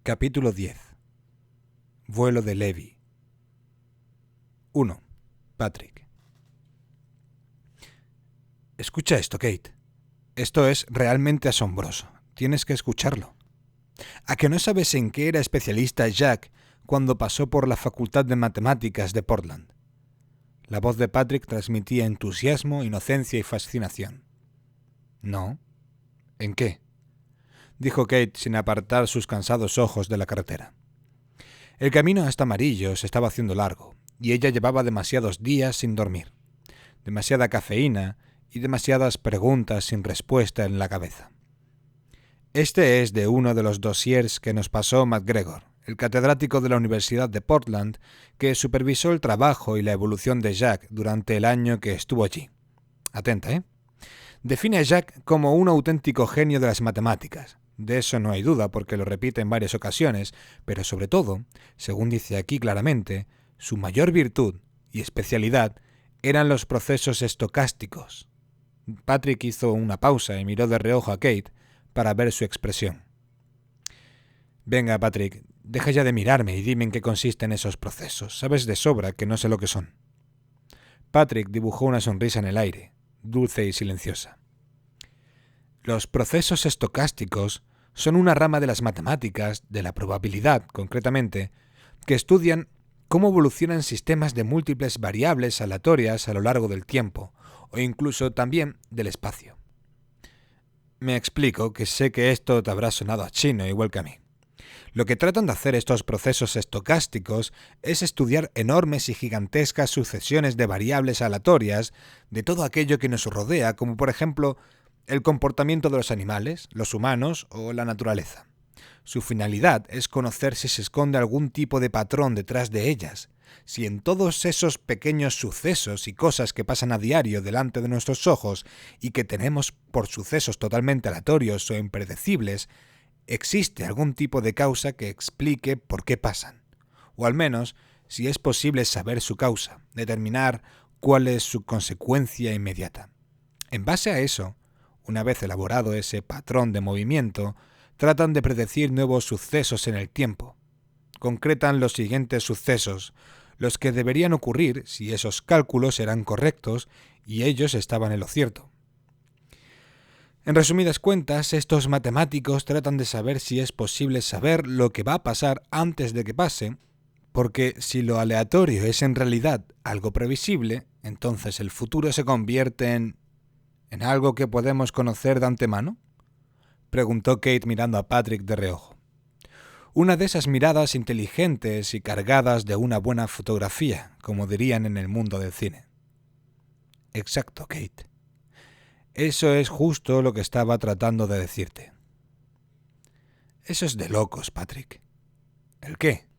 Capítulo 10. Vuelo de Levi. 1. Patrick. Escucha esto, Kate. Esto es realmente asombroso. Tienes que escucharlo. ¿A que no sabes en qué era especialista Jack cuando pasó por la Facultad de Matemáticas de Portland? La voz de Patrick transmitía entusiasmo, inocencia y fascinación. ¿No? ¿En qué? Dijo Kate sin apartar sus cansados ojos de la carretera. El camino hasta Amarillo se estaba haciendo largo, y ella llevaba demasiados días sin dormir, demasiada cafeína y demasiadas preguntas sin respuesta en la cabeza. Este es de uno de los dossiers que nos pasó McGregor, el catedrático de la Universidad de Portland, que supervisó el trabajo y la evolución de Jack durante el año que estuvo allí. Atenta, ¿eh? Define a Jack como un auténtico genio de las matemáticas. De eso no hay duda porque lo repite en varias ocasiones, pero sobre todo, según dice aquí claramente, su mayor virtud y especialidad eran los procesos estocásticos. Patrick hizo una pausa y miró de reojo a Kate para ver su expresión. Venga, Patrick, deja ya de mirarme y dime en qué consisten esos procesos. Sabes de sobra que no sé lo que son. Patrick dibujó una sonrisa en el aire, dulce y silenciosa. Los procesos estocásticos son una rama de las matemáticas, de la probabilidad concretamente, que estudian cómo evolucionan sistemas de múltiples variables aleatorias a lo largo del tiempo, o incluso también del espacio. Me explico, que sé que esto te habrá sonado a chino igual que a mí. Lo que tratan de hacer estos procesos estocásticos es estudiar enormes y gigantescas sucesiones de variables aleatorias de todo aquello que nos rodea, como por ejemplo el comportamiento de los animales, los humanos o la naturaleza. Su finalidad es conocer si se esconde algún tipo de patrón detrás de ellas, si en todos esos pequeños sucesos y cosas que pasan a diario delante de nuestros ojos y que tenemos por sucesos totalmente aleatorios o impredecibles, existe algún tipo de causa que explique por qué pasan, o al menos si es posible saber su causa, determinar cuál es su consecuencia inmediata. En base a eso, una vez elaborado ese patrón de movimiento, tratan de predecir nuevos sucesos en el tiempo. Concretan los siguientes sucesos, los que deberían ocurrir si esos cálculos eran correctos y ellos estaban en lo cierto. En resumidas cuentas, estos matemáticos tratan de saber si es posible saber lo que va a pasar antes de que pase, porque si lo aleatorio es en realidad algo previsible, entonces el futuro se convierte en algo que podemos conocer de antemano, preguntó Kate mirando a Patrick de reojo. Una de esas miradas inteligentes y cargadas de una buena fotografía, como dirían en el mundo del cine. Exacto, Kate. Eso es justo lo que estaba tratando de decirte. Eso es de locos, Patrick. ¿El qué?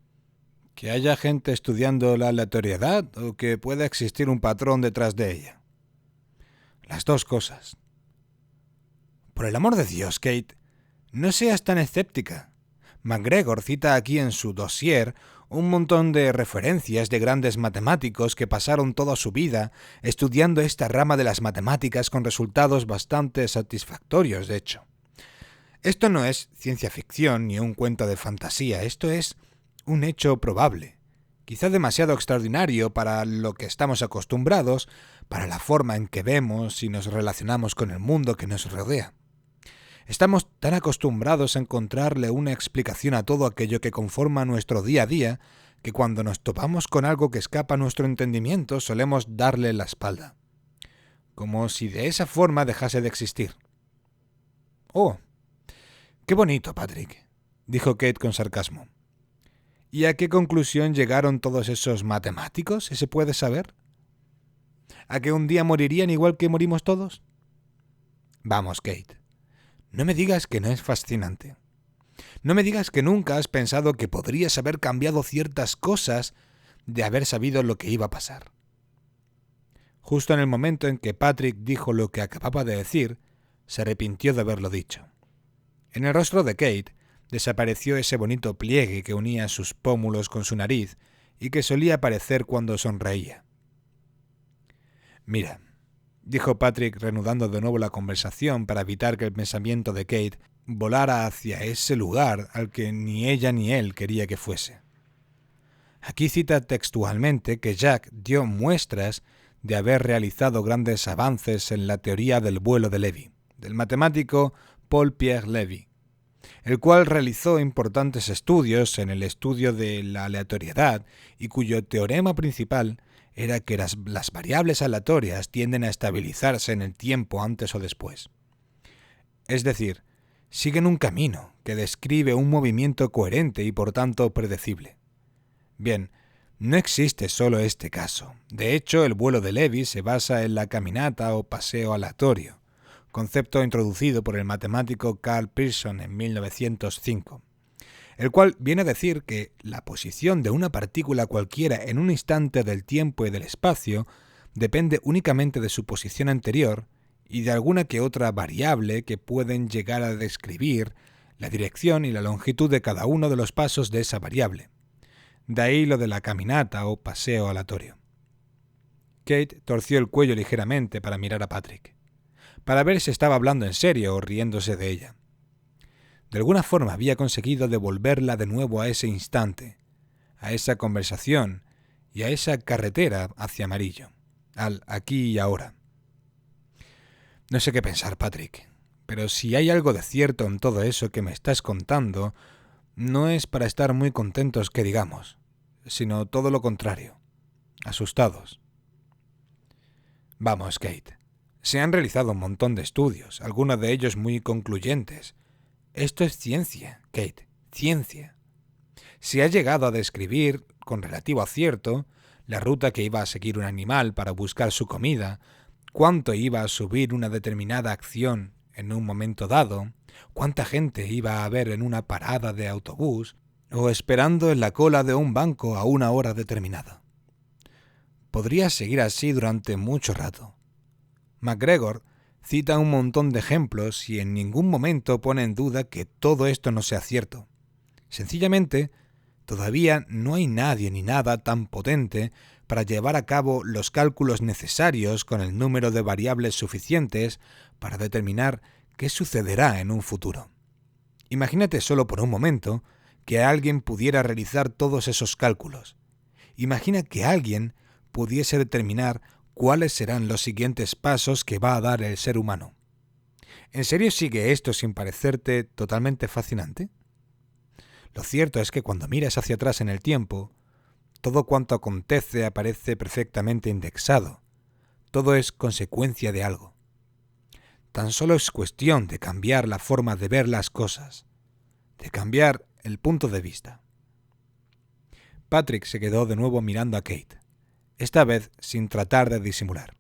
¿Que haya gente estudiando la aleatoriedad o que pueda existir un patrón detrás de ella? Las dos cosas. Por el amor de Dios, Kate, no seas tan escéptica. McGregor cita aquí en su dossier un montón de referencias de grandes matemáticos que pasaron toda su vida estudiando esta rama de las matemáticas con resultados bastante satisfactorios, de hecho. Esto no es ciencia ficción ni un cuento de fantasía, esto es un hecho probable. Quizá demasiado extraordinario para lo que estamos acostumbrados, para la forma en que vemos y nos relacionamos con el mundo que nos rodea. Estamos tan acostumbrados a encontrarle una explicación a todo aquello que conforma nuestro día a día, que cuando nos topamos con algo que escapa a nuestro entendimiento solemos darle la espalda. Como si de esa forma dejase de existir. «Oh, qué bonito, Patrick», dijo Kate con sarcasmo. ¿Y a qué conclusión llegaron todos esos matemáticos, si se puede saber? ¿A que un día morirían igual que morimos todos? Vamos, Kate. No me digas que no es fascinante. No me digas que nunca has pensado que podrías haber cambiado ciertas cosas de haber sabido lo que iba a pasar. Justo en el momento en que Patrick dijo lo que acababa de decir, se arrepintió de haberlo dicho. En el rostro de Kate desapareció ese bonito pliegue que unía sus pómulos con su nariz y que solía aparecer cuando sonreía. Mira, dijo Patrick reanudando de nuevo la conversación para evitar que el pensamiento de Kate volara hacia ese lugar al que ni ella ni él quería que fuese. Aquí cita textualmente que Jack dio muestras de haber realizado grandes avances en la teoría del vuelo de Lévy, del matemático Paul-Pierre Lévy, el cual realizó importantes estudios en el estudio de la aleatoriedad y cuyo teorema principal era que las variables aleatorias tienden a estabilizarse en el tiempo antes o después. Es decir, siguen un camino que describe un movimiento coherente y por tanto predecible. Bien, no existe solo este caso. De hecho, el vuelo de Lévy se basa en la caminata o paseo aleatorio, concepto introducido por el matemático Karl Pearson en 1905, el cual viene a decir que la posición de una partícula cualquiera en un instante del tiempo y del espacio depende únicamente de su posición anterior y de alguna que otra variable que pueden llegar a describir la dirección y la longitud de cada uno de los pasos de esa variable. De ahí lo de la caminata o paseo aleatorio. Kate torció el cuello ligeramente para mirar a Patrick, para ver si estaba hablando en serio o riéndose de ella. De alguna forma había conseguido devolverla de nuevo a ese instante, a esa conversación y a esa carretera hacia Amarillo, al aquí y ahora. No sé qué pensar, Patrick, pero si hay algo de cierto en todo eso que me estás contando, no es para estar muy contentos que digamos, sino todo lo contrario, asustados. Vamos, Kate, se han realizado un montón de estudios, algunos de ellos muy concluyentes. Esto es ciencia, Kate, ciencia. Se ha llegado a describir, con relativo acierto, la ruta que iba a seguir un animal para buscar su comida, cuánto iba a subir una determinada acción en un momento dado, cuánta gente iba a haber en una parada de autobús o esperando en la cola de un banco a una hora determinada. Podría seguir así durante mucho rato. MacGregor cita un montón de ejemplos y en ningún momento pone en duda que todo esto no sea cierto. Sencillamente, todavía no hay nadie ni nada tan potente para llevar a cabo los cálculos necesarios con el número de variables suficientes para determinar qué sucederá en un futuro. Imagínate solo por un momento que alguien pudiera realizar todos esos cálculos. Imagina que alguien pudiese determinar cuáles serán los siguientes pasos que va a dar el ser humano. ¿En serio sigue esto sin parecerte totalmente fascinante? Lo cierto es que cuando miras hacia atrás en el tiempo, todo cuanto acontece aparece perfectamente indexado. Todo es consecuencia de algo. Tan solo es cuestión de cambiar la forma de ver las cosas, de cambiar el punto de vista. Patrick se quedó de nuevo mirando a Kate, esta vez sin tratar de disimular.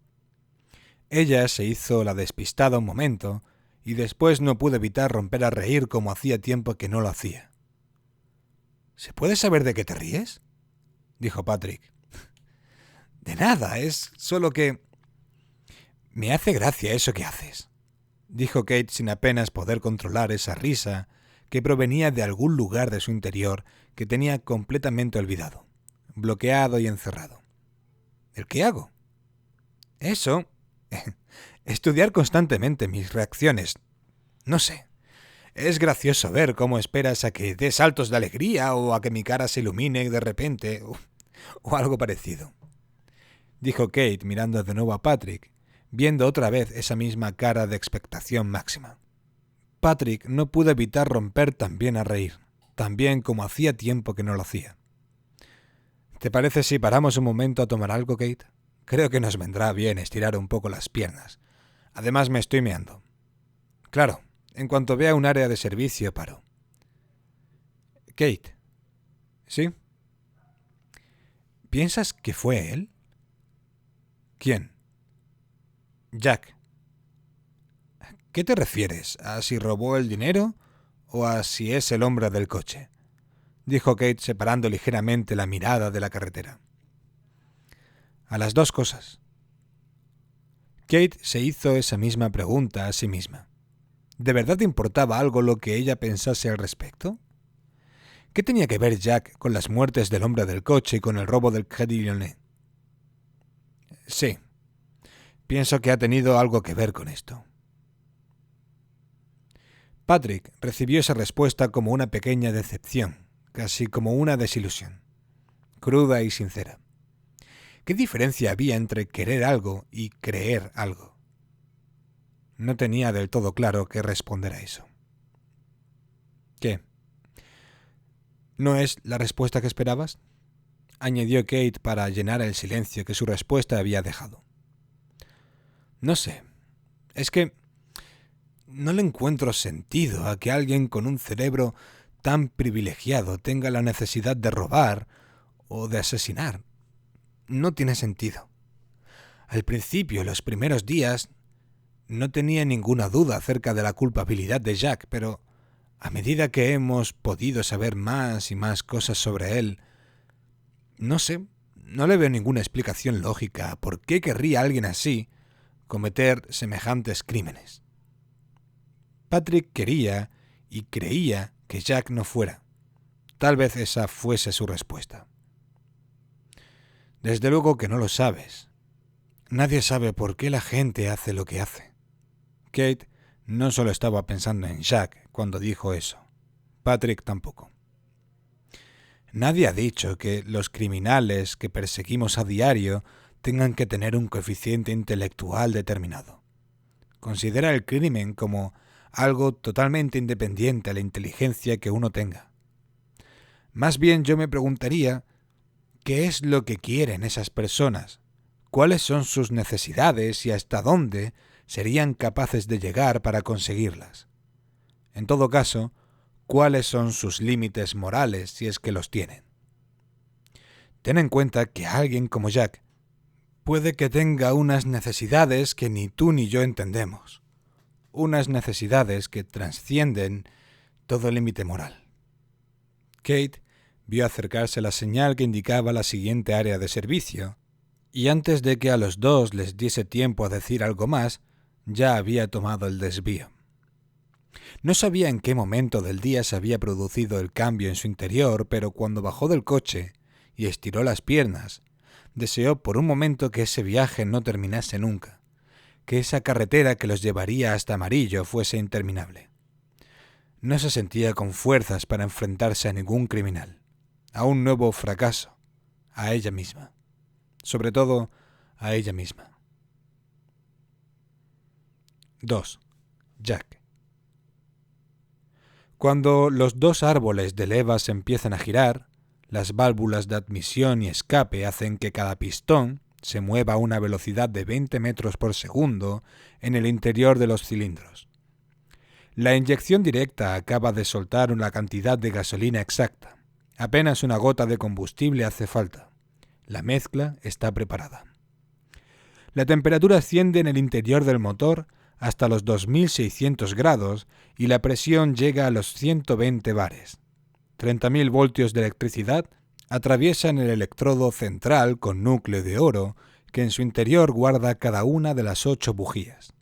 Ella se hizo la despistada un momento y después no pudo evitar romper a reír como hacía tiempo que no lo hacía. ¿Se puede saber de qué te ríes?, dijo Patrick. De nada, es solo que... Me hace gracia eso que haces, dijo Kate sin apenas poder controlar esa risa que provenía de algún lugar de su interior que tenía completamente olvidado, bloqueado y encerrado. ¿El qué hago? Eso. Estudiar constantemente mis reacciones. No sé. Es gracioso ver cómo esperas a que dé saltos de alegría o a que mi cara se ilumine de repente o algo parecido, dijo Kate mirando de nuevo a Patrick, viendo otra vez esa misma cara de expectación máxima. Patrick no pudo evitar romper también a reír, tan bien como hacía tiempo que no lo hacía. ¿Te parece si paramos un momento a tomar algo, Kate? Creo que nos vendrá bien estirar un poco las piernas. Además me estoy meando. Claro, en cuanto vea un área de servicio paro. Kate. ¿Sí? ¿Piensas que fue él? ¿Quién? Jack. ¿Qué te refieres? ¿A si robó el dinero o a si es el hombre del coche?, dijo Kate separando ligeramente la mirada de la carretera. A las dos cosas. Kate se hizo esa misma pregunta a sí misma. ¿De verdad importaba algo lo que ella pensase al respecto? ¿Qué tenía que ver Jack con las muertes del hombre del coche y con el robo del Crédit Lyonnais? Sí, pienso que ha tenido algo que ver con esto. Patrick recibió esa respuesta como una pequeña decepción, casi como una desilusión, cruda y sincera. ¿Qué diferencia había entre querer algo y creer algo? No tenía del todo claro qué responder a eso. ¿Qué? ¿No es la respuesta que esperabas?, añadió Kate para llenar el silencio que su respuesta había dejado. No sé, es que no le encuentro sentido a que alguien con un cerebro tan privilegiado tenga la necesidad de robar o de asesinar. No tiene sentido. Al principio, los primeros días, no tenía ninguna duda acerca de la culpabilidad de Jack, pero a medida que hemos podido saber más y más cosas sobre él, no sé, no le veo ninguna explicación lógica a por qué querría alguien así cometer semejantes crímenes. Patrick quería y creía que Jack no fuera. Tal vez esa fuese su respuesta. Desde luego que no lo sabes. Nadie sabe por qué la gente hace lo que hace. Kate no solo estaba pensando en Jack cuando dijo eso. Patrick tampoco. Nadie ha dicho que los criminales que perseguimos a diario tengan que tener un coeficiente intelectual determinado. Considera el crimen como algo totalmente independiente a la inteligencia que uno tenga. Más bien yo me preguntaría, ¿qué es lo que quieren esas personas? ¿Cuáles son sus necesidades y hasta dónde serían capaces de llegar para conseguirlas? En todo caso, ¿cuáles son sus límites morales si es que los tienen? Ten en cuenta que alguien como Jack puede que tenga unas necesidades que ni tú ni yo entendemos. Unas necesidades que trascienden todo límite moral. Kate vio acercarse la señal que indicaba la siguiente área de servicio, y antes de que a los dos les diese tiempo a decir algo más, ya había tomado el desvío. No sabía en qué momento del día se había producido el cambio en su interior, pero cuando bajó del coche y estiró las piernas, deseó por un momento que ese viaje no terminase nunca, que esa carretera que los llevaría hasta Amarillo fuese interminable. No se sentía con fuerzas para enfrentarse a ningún criminal, a un nuevo fracaso, a ella misma. Sobre todo, a ella misma. 2. Jack. Cuando los dos árboles de levas empiezan a girar, las válvulas de admisión y escape hacen que cada pistón se mueva a una velocidad de 20 metros por segundo en el interior de los cilindros. La inyección directa acaba de soltar una cantidad de gasolina exacta. Apenas una gota de combustible hace falta. La mezcla está preparada. La temperatura asciende en el interior del motor hasta los 2600 grados y la presión llega a los 120 bares. 30.000 voltios de electricidad atraviesan el electrodo central con núcleo de oro que en su interior guarda cada una de las 8 bujías.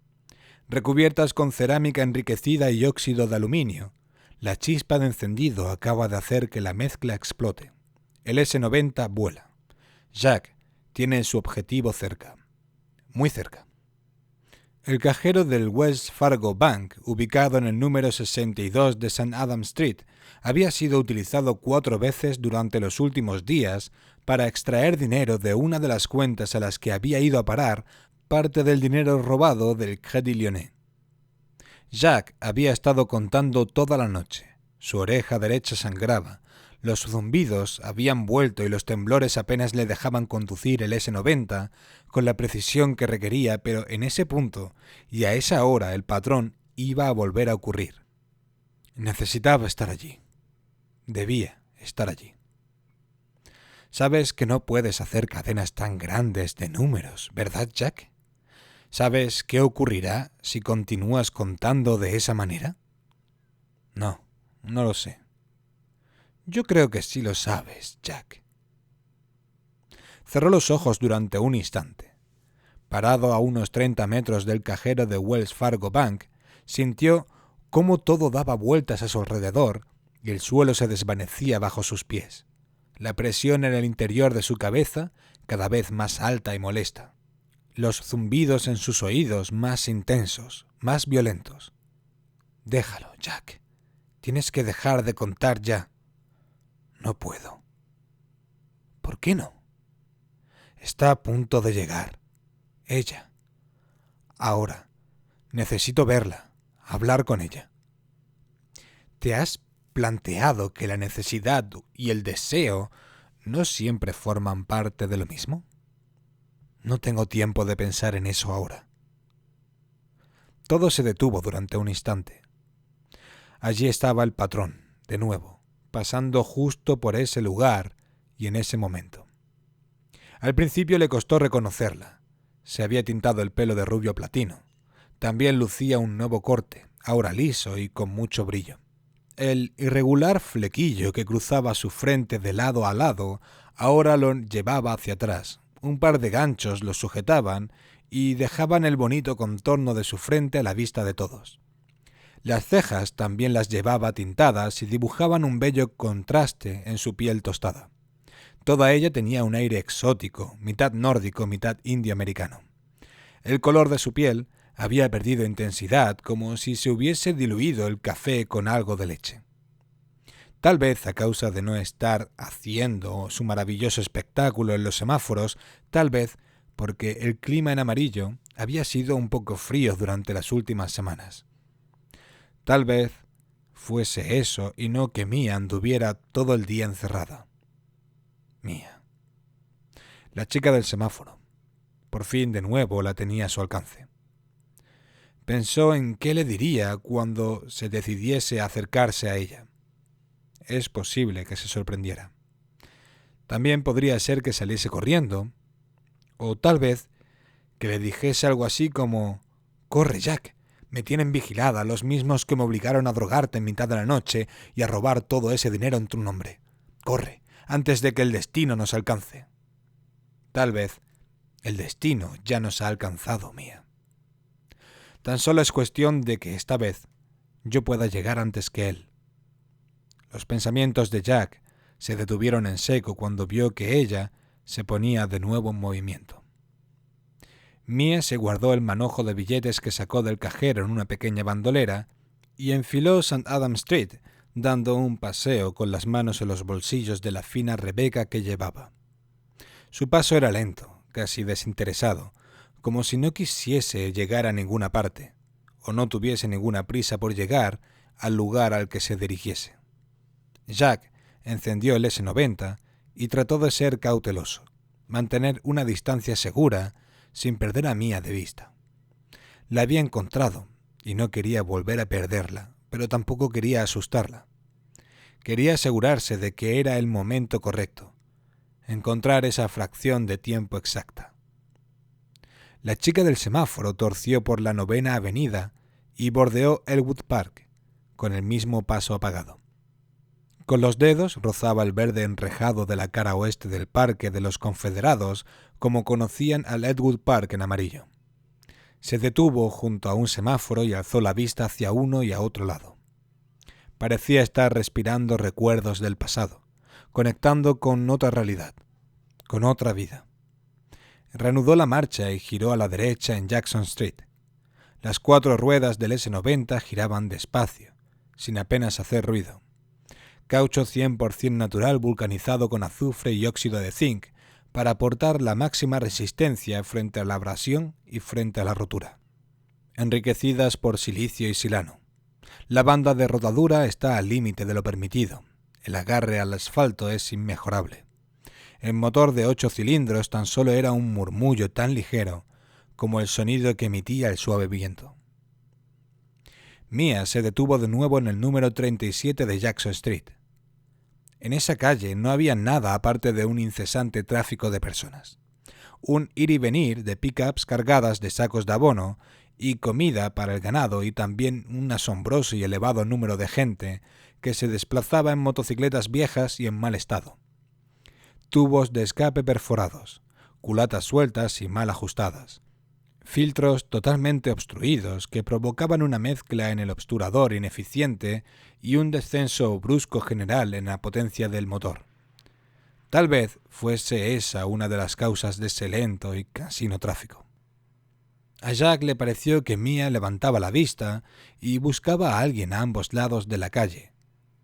Recubiertas con cerámica enriquecida y óxido de aluminio, la chispa de encendido acaba de hacer que la mezcla explote. El S-90 vuela. Jack tiene su objetivo cerca. Muy cerca. El cajero del Wells Fargo Bank, ubicado en el número 62 de St. Adam Street, había sido utilizado 4 veces durante los últimos días para extraer dinero de una de las cuentas a las que había ido a parar parte del dinero robado del Crédit Lyonnais. Jack había estado contando toda la noche. Su oreja derecha sangraba. Los zumbidos habían vuelto y los temblores apenas le dejaban conducir el S-90 con la precisión que requería, pero en ese punto y a esa hora el patrón iba a volver a ocurrir. Necesitaba estar allí. Debía estar allí. Sabes que no puedes hacer cadenas tan grandes de números, ¿verdad, Jack? ¿Sabes qué ocurrirá si continúas contando de esa manera? No, no lo sé. Yo creo que sí lo sabes, Jack. Cerró los ojos durante un instante. Parado a unos 30 metros del cajero de Wells Fargo Bank, sintió cómo todo daba vueltas a su alrededor y el suelo se desvanecía bajo sus pies. La presión en el interior de su cabeza cada vez más alta y molesta. Los zumbidos en sus oídos más intensos, más violentos. Déjalo, Jack. Tienes que dejar de contar ya. No puedo. ¿Por qué no? Está a punto de llegar. Ella. Ahora. Necesito verla. Hablar con ella. ¿Te has planteado que la necesidad y el deseo no siempre forman parte de lo mismo? No tengo tiempo de pensar en eso ahora. Todo se detuvo durante un instante. Allí estaba el patrón, de nuevo, pasando justo por ese lugar y en ese momento. Al principio le costó reconocerla. Se había tintado el pelo de rubio platino. También lucía un nuevo corte, ahora liso y con mucho brillo. El irregular flequillo que cruzaba su frente de lado a lado ahora lo llevaba hacia atrás. Un par de ganchos lo sujetaban y dejaban el bonito contorno de su frente a la vista de todos. Las cejas también las llevaba tintadas y dibujaban un bello contraste en su piel tostada. Toda ella tenía un aire exótico, mitad nórdico, mitad indio-americano. El color de su piel había perdido intensidad, como si se hubiese diluido el café con algo de leche. Tal vez a causa de no estar haciendo su maravilloso espectáculo en los semáforos, tal vez porque el clima en amarillo había sido un poco frío durante las últimas semanas. Tal vez fuese eso y no que Mia anduviera todo el día encerrada. Mia. La chica del semáforo. Por fin de nuevo la tenía a su alcance. Pensó en qué le diría cuando se decidiese a acercarse a ella. Es posible que se sorprendiera. También podría ser que saliese corriendo, o tal vez que le dijese algo así como: «Corre, Jack, me tienen vigilada los mismos que me obligaron a drogarte en mitad de la noche y a robar todo ese dinero en tu nombre. Corre, antes de que el destino nos alcance». Tal vez el destino ya nos ha alcanzado, Mia. Tan solo es cuestión de que esta vez yo pueda llegar antes que él. Los pensamientos de Jack se detuvieron en seco cuando vio que ella se ponía de nuevo en movimiento. Mia se guardó el manojo de billetes que sacó del cajero en una pequeña bandolera y enfiló St. Adam Street, dando un paseo con las manos en los bolsillos de la fina rebeca que llevaba. Su paso era lento, casi desinteresado, como si no quisiese llegar a ninguna parte, o no tuviese ninguna prisa por llegar al lugar al que se dirigiese. Jack encendió el S90 y trató de ser cauteloso, mantener una distancia segura sin perder a Mia de vista. La había encontrado y no quería volver a perderla, pero tampoco quería asustarla. Quería asegurarse de que era el momento correcto, encontrar esa fracción de tiempo exacta. La chica del semáforo torció por la 9ª Avenida y bordeó Elwood Park, con el mismo paso apagado. Con los dedos rozaba el verde enrejado de la cara oeste del Parque de los Confederados, como conocían al Elwood Park en amarillo. Se detuvo junto a un semáforo y alzó la vista hacia uno y a otro lado. Parecía estar respirando recuerdos del pasado, conectando con otra realidad, con otra vida. Reanudó la marcha y giró a la derecha en Jackson Street. Las 4 ruedas del S90 giraban despacio, sin apenas hacer ruido. Caucho 100% natural vulcanizado con azufre y óxido de zinc para aportar la máxima resistencia frente a la abrasión y frente a la rotura. Enriquecidas por silicio y silano. La banda de rodadura está al límite de lo permitido. El agarre al asfalto es inmejorable. El motor de 8 cilindros tan solo era un murmullo tan ligero como el sonido que emitía el suave viento. Mia se detuvo de nuevo en el número 37 de Jackson Street. En esa calle no había nada aparte de un incesante tráfico de personas. Un ir y venir de pick-ups cargadas de sacos de abono y comida para el ganado y también un asombroso y elevado número de gente que se desplazaba en motocicletas viejas y en mal estado. Tubos de escape perforados, culatas sueltas y mal ajustadas, filtros totalmente obstruidos que provocaban una mezcla en el obturador ineficiente y un descenso brusco general en la potencia del motor. Tal vez fuese esa una de las causas de ese lento y cansino tráfico. A Jack le pareció que Mia levantaba la vista y buscaba a alguien a ambos lados de la calle.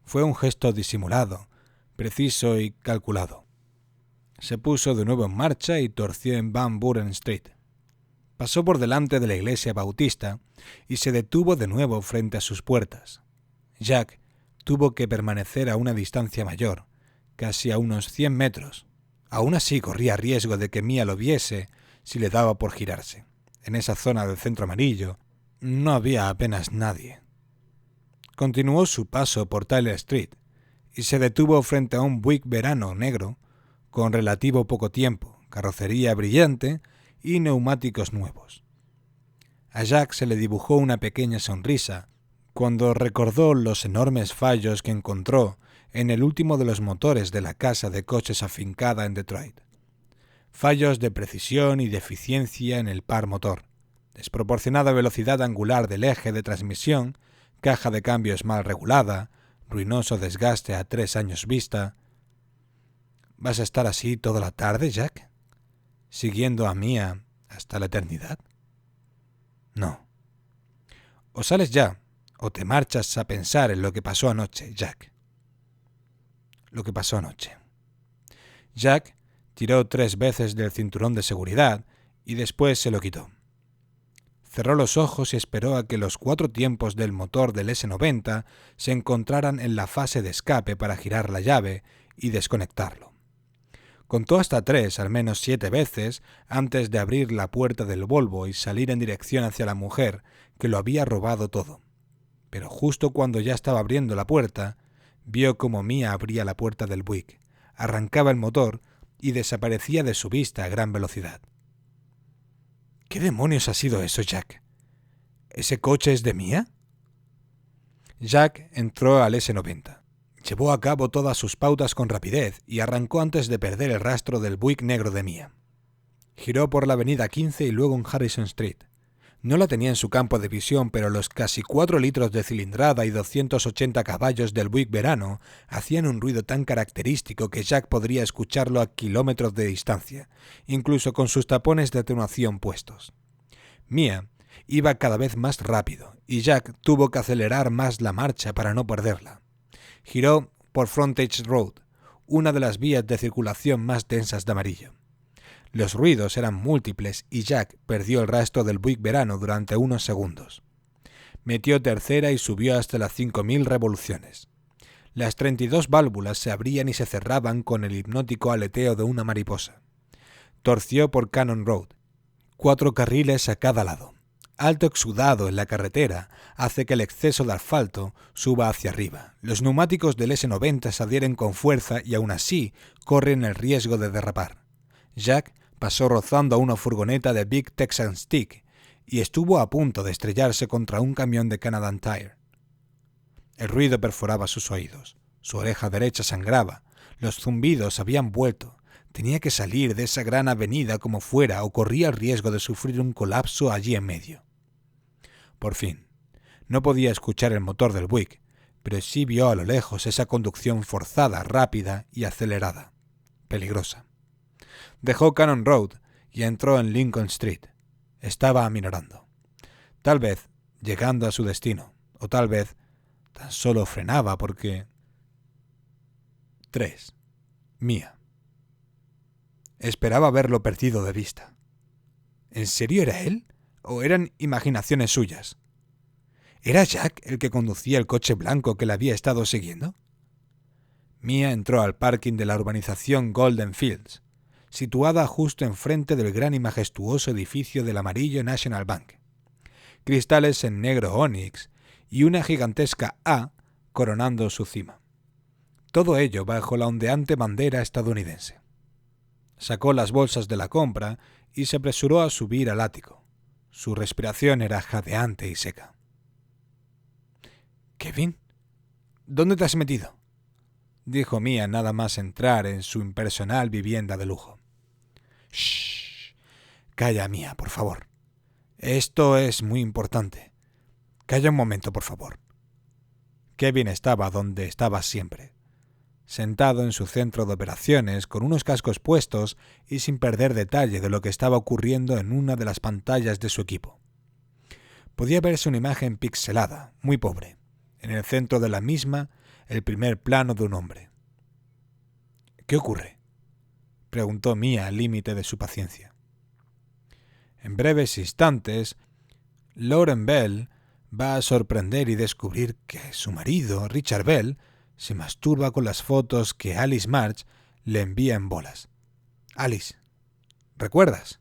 Fue un gesto disimulado, preciso y calculado. Se puso de nuevo en marcha y torció en Van Buren Street. Pasó por delante de la iglesia bautista y se detuvo de nuevo frente a sus puertas. Jack tuvo que permanecer a una distancia mayor, casi a unos 100 metros. Aún así corría riesgo de que Mia lo viese si le daba por girarse. En esa zona del centro amarillo no había apenas nadie. Continuó su paso por Tyler Street y se detuvo frente a un Buick Verano negro con relativo poco tiempo, carrocería brillante y neumáticos nuevos. A Jack se le dibujó una pequeña sonrisa cuando recordó los enormes fallos que encontró en el último de los motores de la casa de coches afincada en Detroit. Fallos de precisión y de eficiencia en el par motor, desproporcionada velocidad angular del eje de transmisión, caja de cambios mal regulada, ruinoso desgaste a 3 años vista. ¿Vas a estar así toda la tarde, Jack? ¿Siguiendo a Mia hasta la eternidad? No. O sales ya, o te marchas a pensar en lo que pasó anoche, Jack. Lo que pasó anoche. Jack tiró 3 veces del cinturón de seguridad y después se lo quitó. Cerró los ojos y esperó a que los 4 tiempos del motor del S90 se encontraran en la fase de escape para girar la llave y desconectarlo. Contó hasta 3, al menos 7 veces, antes de abrir la puerta del Volvo y salir en dirección hacia la mujer que lo había robado todo. Pero justo cuando ya estaba abriendo la puerta, vio cómo Mia abría la puerta del Buick, arrancaba el motor y desaparecía de su vista a gran velocidad. ¿Qué demonios ha sido eso, Jack? ¿Ese coche es de Mia? Jack entró al S90. Llevó a cabo todas sus pautas con rapidez y arrancó antes de perder el rastro del Buick negro de Mia. Giró por la avenida 15 y luego en Harrison Street. No la tenía en su campo de visión, pero los casi 4 litros de cilindrada y 280 caballos del Buick Verano hacían un ruido tan característico que Jack podría escucharlo a kilómetros de distancia, incluso con sus tapones de atenuación puestos. Mia iba cada vez más rápido y Jack tuvo que acelerar más la marcha para no perderla. Giró por Frontage Road, una de las vías de circulación más densas de amarillo. Los ruidos eran múltiples y Jack perdió el rastro del Buick Verano durante unos segundos. Metió tercera y subió hasta las 5.000 revoluciones. Las 32 válvulas se abrían y se cerraban con el hipnótico aleteo de una mariposa. Torció por Cannon Road. 4 carriles a cada lado. Alto exudado en la carretera hace que el exceso de asfalto suba hacia arriba. Los neumáticos del S90 se adhieren con fuerza y aún así corren el riesgo de derrapar. Jack pasó rozando a una furgoneta de Big Texan Stick y estuvo a punto de estrellarse contra un camión de Canadian Tire. El ruido perforaba sus oídos. Su oreja derecha sangraba. Los zumbidos habían vuelto. Tenía que salir de esa gran avenida como fuera o corría el riesgo de sufrir un colapso allí en medio. Por fin, no podía escuchar el motor del Buick, pero sí vio a lo lejos esa conducción forzada, rápida y acelerada. Peligrosa. Dejó Cannon Road y entró en Lincoln Street. Estaba aminorando. Tal vez llegando a su destino, o tal vez tan solo frenaba porque... 3. Mia. Esperaba haberlo perdido de vista. ¿En serio era él? ¿O eran imaginaciones suyas? ¿Era Jack el que conducía el coche blanco que le había estado siguiendo? Mia entró al parking de la urbanización Golden Fields, situada justo enfrente del gran y majestuoso edificio del amarillo National Bank. Cristales en negro ónix y una gigantesca A coronando su cima. Todo ello bajo la ondeante bandera estadounidense. Sacó las bolsas de la compra y se apresuró a subir al ático. Su respiración era jadeante y seca. «Kevin, ¿dónde te has metido?», dijo Mia nada más entrar en su impersonal vivienda de lujo. «Shh. Calla, Mia, por favor. Esto es muy importante. Calla un momento, por favor». Kevin estaba donde estaba siempre, sentado en su centro de operaciones con unos cascos puestos y sin perder detalle de lo que estaba ocurriendo en una de las pantallas de su equipo. Podía verse una imagen pixelada, muy pobre. En el centro de la misma, el primer plano de un hombre. «¿Qué ocurre?», preguntó Mia al límite de su paciencia. En breves instantes, Lauren Bell va a sorprender y descubrir que su marido, Richard Bell, se masturba con las fotos que Alice March le envía en bolas. «Alice, ¿recuerdas?»,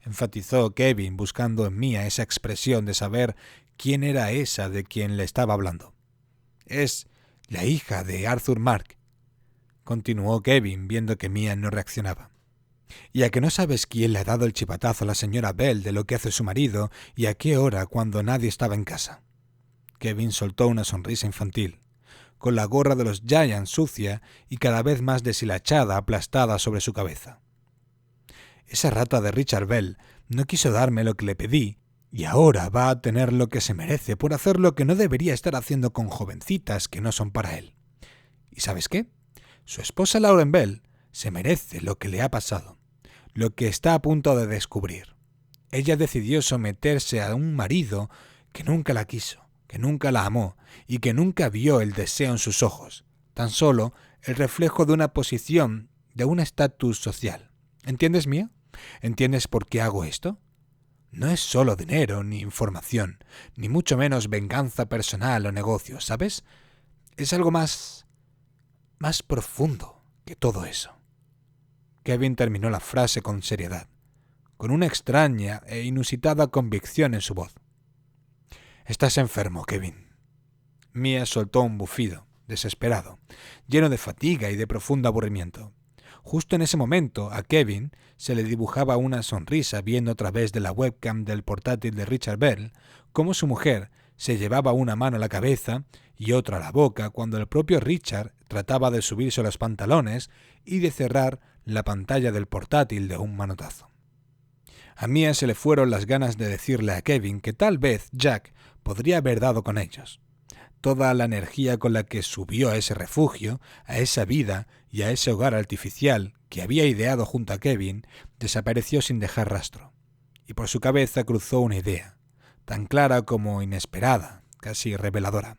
enfatizó Kevin buscando en Mia esa expresión de saber quién era esa de quien le estaba hablando. «Es la hija de Arthur Mark», continuó Kevin viendo que Mia no reaccionaba. «¿Y a que no sabes quién le ha dado el chivatazo a la señora Bell de lo que hace su marido y a qué hora cuando nadie estaba en casa?» Kevin soltó una sonrisa infantil, con la gorra de los Giants sucia y cada vez más deshilachada aplastada sobre su cabeza. «Esa rata de Richard Bell no quiso darme lo que le pedí y ahora va a tener lo que se merece por hacer lo que no debería estar haciendo con jovencitas que no son para él. ¿Y sabes qué? Su esposa Lauren Bell se merece lo que le ha pasado, lo que está a punto de descubrir. Ella decidió someterse a un marido que nunca la quiso, que nunca la amó y que nunca vio el deseo en sus ojos, tan solo el reflejo de una posición, de un estatus social. ¿Entiendes, Mia? ¿Entiendes por qué hago esto? No es solo dinero ni información, ni mucho menos venganza personal o negocio, ¿sabes? Es algo más profundo que todo eso». Kevin terminó la frase con seriedad, con una extraña e inusitada convicción en su voz. «Estás enfermo, Kevin». Mia soltó un bufido, desesperado, lleno de fatiga y de profundo aburrimiento. Justo en ese momento, a Kevin se le dibujaba una sonrisa viendo a través de la webcam del portátil de Richard Bell cómo su mujer se llevaba una mano a la cabeza y otra a la boca cuando el propio Richard trataba de subirse a los pantalones y de cerrar la pantalla del portátil de un manotazo. A Mia se le fueron las ganas de decirle a Kevin que tal vez Jack podría haber dado con ellos. Toda la energía con la que subió a ese refugio, a esa vida y a ese hogar artificial que había ideado junto a Kevin, desapareció sin dejar rastro. Y por su cabeza cruzó una idea, tan clara como inesperada, casi reveladora.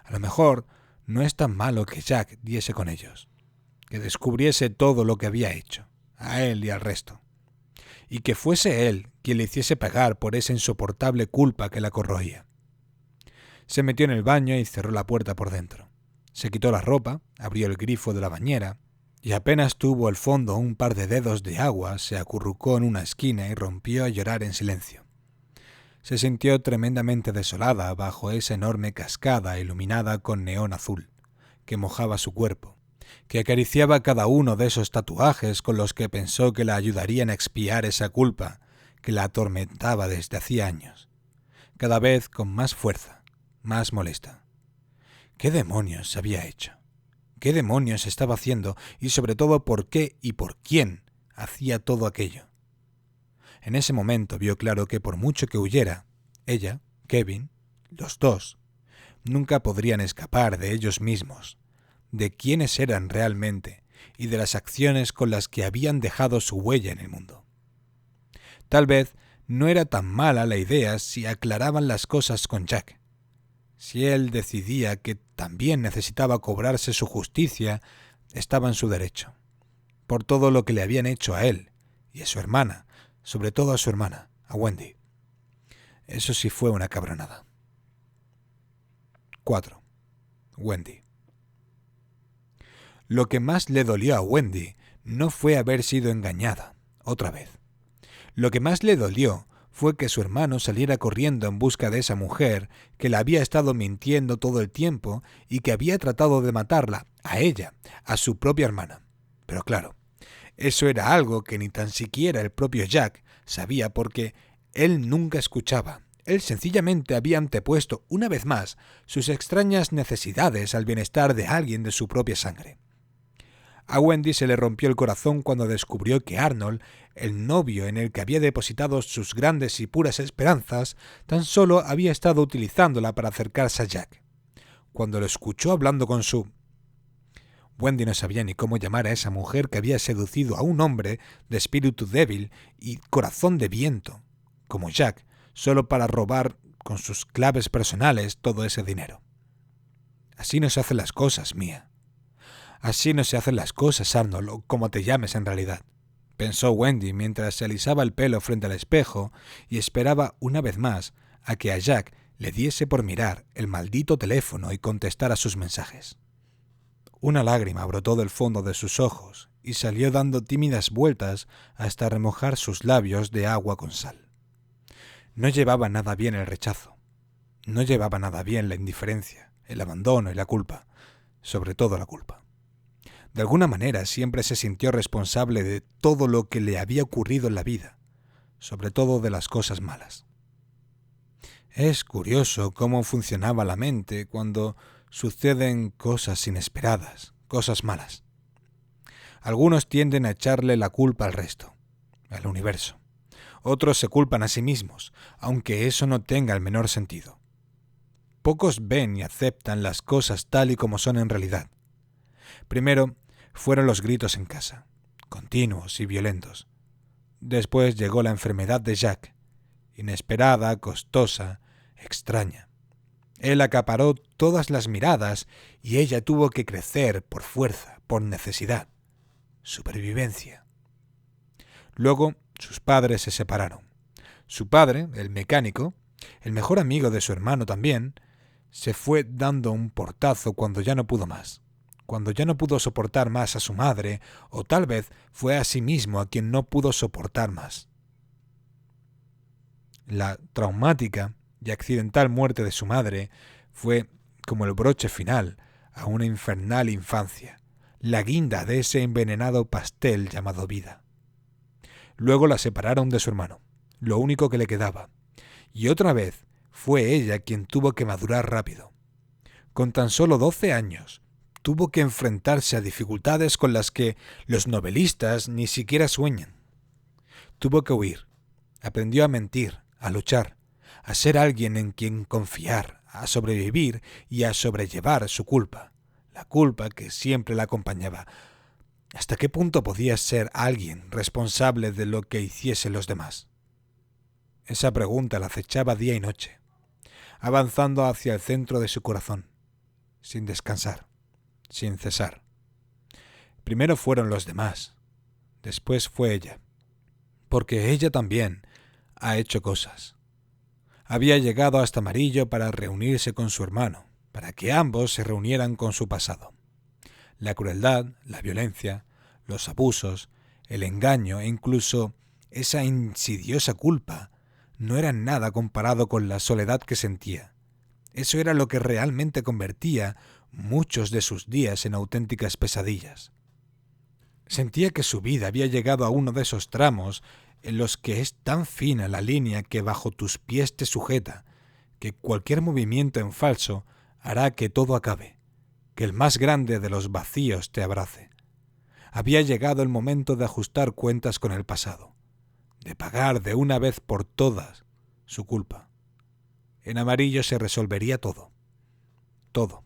A lo mejor no es tan malo que Jack diese con ellos, que descubriese todo lo que había hecho, a él y al resto, y que fuese él quien le hiciese pagar por esa insoportable culpa que la corroía. Se metió en el baño y cerró la puerta por dentro. Se quitó la ropa, abrió el grifo de la bañera y apenas tuvo al fondo un par de dedos de agua, se acurrucó en una esquina y rompió a llorar en silencio. Se sintió tremendamente desolada bajo esa enorme cascada iluminada con neón azul, que mojaba su cuerpo, que acariciaba cada uno de esos tatuajes con los que pensó que la ayudarían a expiar esa culpa que la atormentaba desde hacía años, cada vez con más fuerza, más molesta. ¿Qué demonios había hecho? ¿Qué demonios estaba haciendo? Y sobre todo, ¿por qué y por quién hacía todo aquello? En ese momento vio claro que por mucho que huyera, ella, Kevin, los dos, nunca podrían escapar de ellos mismos, de quiénes eran realmente y de las acciones con las que habían dejado su huella en el mundo. Tal vez no era tan mala la idea si aclaraban las cosas con Jack. Si él decidía que también necesitaba cobrarse su justicia, estaba en su derecho, por todo lo que le habían hecho a él y a su hermana, sobre todo a su hermana, a Wendy. Eso sí fue una cabronada. 4. Wendy. Lo que más le dolió a Wendy no fue haber sido engañada, otra vez. Lo que más le dolió fue que su hermano saliera corriendo en busca de esa mujer que la había estado mintiendo todo el tiempo y que había tratado de matarla, a ella, a su propia hermana. Pero claro, eso era algo que ni tan siquiera el propio Jack sabía porque él nunca escuchaba. Él sencillamente había antepuesto una vez más sus extrañas necesidades al bienestar de alguien de su propia sangre. A Wendy se le rompió el corazón cuando descubrió que Arnold, el novio en el que había depositado sus grandes y puras esperanzas, tan solo había estado utilizándola para acercarse a Jack. Cuando lo escuchó hablando con su... Wendy no sabía ni cómo llamar a esa mujer que había seducido a un hombre de espíritu débil y corazón de viento, como Jack, solo para robar con sus claves personales todo ese dinero. Así no se hacen las cosas, Mia. Así no se hacen las cosas, Arnold, o como te llames en realidad, pensó Wendy mientras se alisaba el pelo frente al espejo y esperaba una vez más a que a Jack le diese por mirar el maldito teléfono y contestar a sus mensajes. Una lágrima brotó del fondo de sus ojos y salió dando tímidas vueltas hasta remojar sus labios de agua con sal. No llevaba nada bien el rechazo. No llevaba nada bien la indiferencia, el abandono y la culpa, sobre todo la culpa. De alguna manera siempre se sintió responsable de todo lo que le había ocurrido en la vida, sobre todo de las cosas malas. Es curioso cómo funcionaba la mente cuando suceden cosas inesperadas, cosas malas. Algunos tienden a echarle la culpa al resto, al universo. Otros se culpan a sí mismos, aunque eso no tenga el menor sentido. Pocos ven y aceptan las cosas tal y como son en realidad. Primero fueron los gritos en casa, continuos y violentos. Después llegó la enfermedad de Jack, inesperada, costosa, extraña. Él acaparó todas las miradas y ella tuvo que crecer por fuerza, por necesidad, supervivencia. Luego sus padres se separaron. Su padre, el mecánico, el mejor amigo de su hermano también, se fue dando un portazo cuando ya no pudo más, cuando ya no pudo soportar más a su madre, o tal vez fue a sí mismo a quien no pudo soportar más. La traumática y accidental muerte de su madre fue como el broche final a una infernal infancia, la guinda de ese envenenado pastel llamado vida. Luego la separaron de su hermano, lo único que le quedaba, y otra vez fue ella quien tuvo que madurar rápido. Con tan solo 12 años, tuvo que enfrentarse a dificultades con las que los novelistas ni siquiera sueñan. Tuvo que huir, aprendió a mentir, a luchar, a ser alguien en quien confiar, a sobrevivir y a sobrellevar su culpa, la culpa que siempre la acompañaba. ¿Hasta qué punto podía ser alguien responsable de lo que hiciesen los demás? Esa pregunta la acechaba día y noche, avanzando hacia el centro de su corazón, sin descansar, sin cesar. Primero fueron los demás, después fue ella, porque ella también ha hecho cosas. Había llegado hasta Amarillo para reunirse con su hermano, para que ambos se reunieran con su pasado. La crueldad, la violencia, los abusos, el engaño e incluso esa insidiosa culpa no eran nada comparado con la soledad que sentía. Eso era lo que realmente convertía muchos de sus días en auténticas pesadillas. Sentía que su vida había llegado a uno de esos tramos en los que es tan fina la línea que bajo tus pies te sujeta, que cualquier movimiento en falso hará que todo acabe, que el más grande de los vacíos te abrace. Había llegado el momento de ajustar cuentas con el pasado, de pagar de una vez por todas su culpa. En Amarillo se resolvería todo, todo.